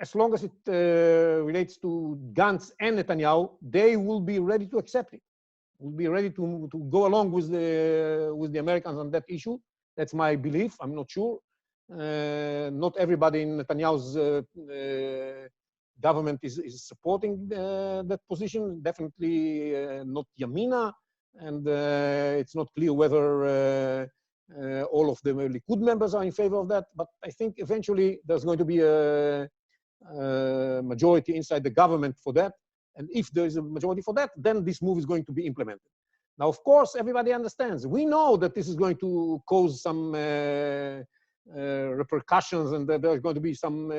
[SPEAKER 2] as long as it relates to Gantz and Netanyahu, they will be ready to accept it. Will be ready to go along with the Americans on that issue. That's my belief. I'm not sure. Not everybody in Netanyahu's government is supporting that position. Definitely not Yamina, and it's not clear whether all of the Likud members are in favor of that. But I think eventually there's going to be a majority inside the government for that. And if there is a majority for that, then this move is going to be implemented. Now, of course, everybody understands. We know that this is going to cause some repercussions, and that there are going to be some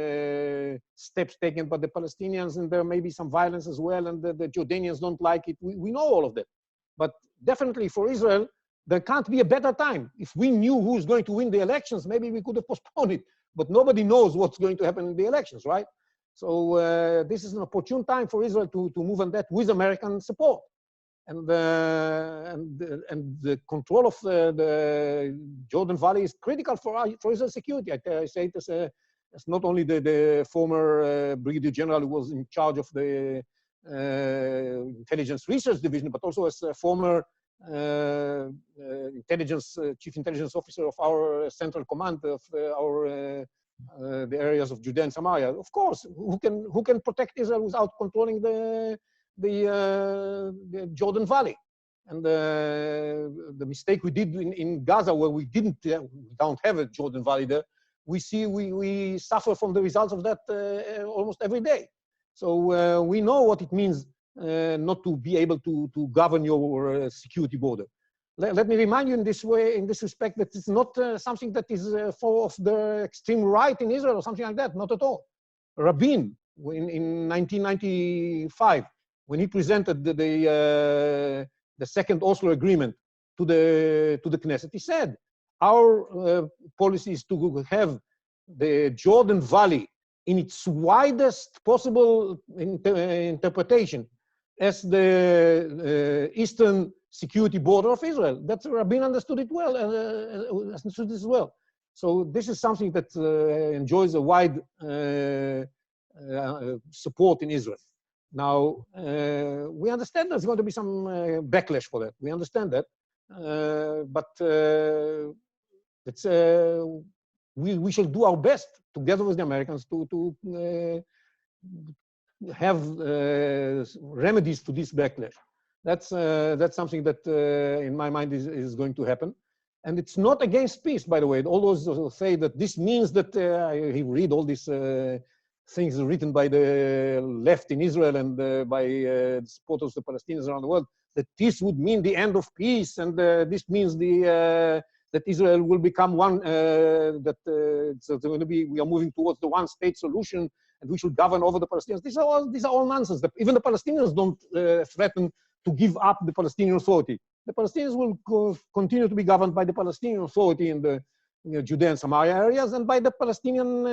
[SPEAKER 2] steps taken by the Palestinians, and there may be some violence as well, and the Jordanians don't like it. We know all of that. But definitely for Israel, there can't be a better time. If we knew who's going to win the elections, maybe we could have postponed it. But nobody knows what's going to happen in the elections, right? So this is an opportune time for Israel to move on that with American support. And the control of the Jordan Valley is critical for Israel's security. I say it as a It's not only the former brigadier general who was in charge of the intelligence research division, but also as a former chief intelligence officer of our central command of the areas of Judea and Samaria. Of course, who can protect Israel without controlling the Jordan Valley? And the mistake we did in Gaza, where we don't have a Jordan Valley there, we suffer from the results of that almost every day. So we know what it means not to be able to govern your security border. Let me remind you in this respect, that it's not something that is for of the extreme right in Israel or something like that, not at all. Rabin, in 1995, when he presented the second Oslo agreement to the Knesset, he said, our policy is to have the Jordan Valley in its widest possible interpretation as the eastern security border of Israel. That's Rabin understood it well, understood this as well. So this is something that enjoys a wide support in Israel. Now, we understand there's going to be some backlash for that. We understand that, but we shall do our best together with the Americans to have remedies to this backlash. That's something that, in my mind, is going to happen. And it's not against peace, by the way. All those who say that this means that I read all these things written by the left in Israel and by the supporters of the Palestinians around the world, that this would mean the end of peace, and this means that Israel will become one, we are moving towards the one-state solution, and we should govern over the Palestinians. These are all nonsense. Even the Palestinians don't threaten to give up the Palestinian Authority. The Palestinians will continue to be governed by the Palestinian Authority in the Judea and Samaria areas, and by the Palestinian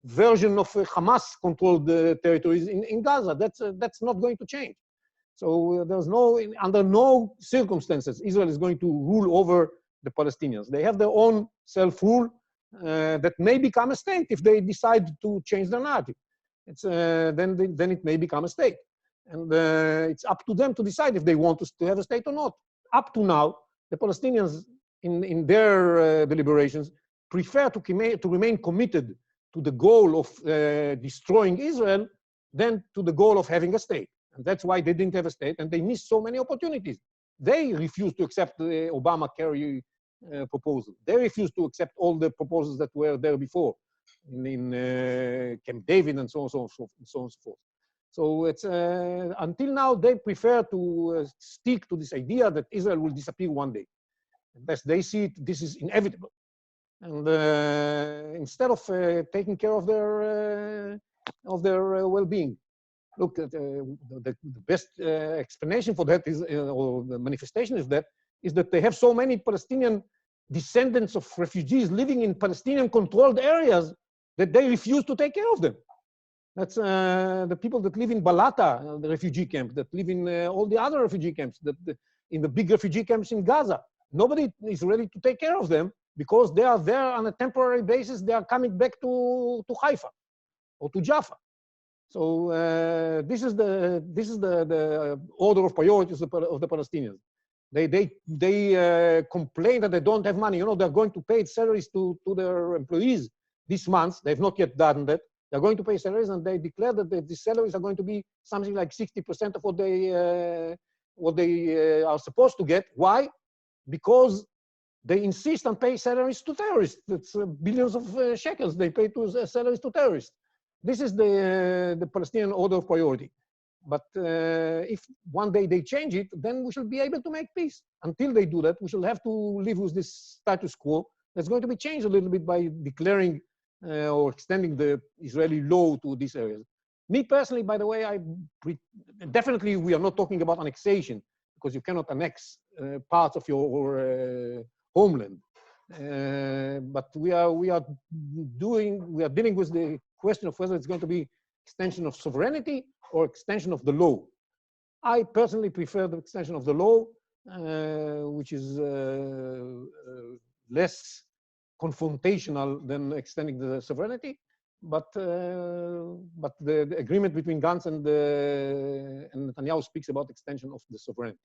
[SPEAKER 2] version of Hamas-controlled territories in Gaza. That's not going to change. So there's under no circumstances, Israel is going to rule over the Palestinians. They have their own self-rule that may become a state if they decide to change their narrative. Then it may become a state. And it's up to them to decide if they want to have a state or not. Up to now, the Palestinians, in their deliberations, prefer to remain committed to the goal of destroying Israel than to the goal of having a state. And that's why they didn't have a state, and they missed so many opportunities. They refused to accept the Obama-Kerry proposal. They refused to accept all the proposals that were there before in Camp David and so on and so forth. So it's until now they prefer to stick to this idea that Israel will disappear one day. As they see it, this is inevitable. And instead of taking care of their well-being, look, the best explanation for that is, or the manifestation of that, is that they have so many Palestinian descendants of refugees living in Palestinian-controlled areas that they refuse to take care of them. That's the people that live in Balata, the refugee camp, that live in all the other refugee camps, in the big refugee camps in Gaza. Nobody is ready to take care of them because they are there on a temporary basis. They are coming back to Haifa or to Jaffa. So this is the order of priorities of the Palestinians. They complain that they don't have money. You know, they're going to pay salaries to their employees this month. They've not yet done that. They're going to pay salaries, and they declare that the salaries are going to be something like 60% of what they are supposed to get. Why? Because they insist on paying salaries to terrorists. That's billions of shekels they pay to salaries to terrorists. This is the Palestinian order of priority. But if one day they change it, then we shall be able to make peace. Until they do that, we shall have to live with this status quo that's going to be changed a little bit by declaring or extending the Israeli law to these areas. Me personally, by the way, definitely we are not talking about annexation, because you cannot annex parts of your homeland. But we are dealing with the question of whether it's going to be extension of sovereignty or extension of the law. I personally prefer the extension of the law, which is less confrontational than extending the sovereignty. But the agreement between Gantz and Netanyahu speaks about extension of the sovereignty.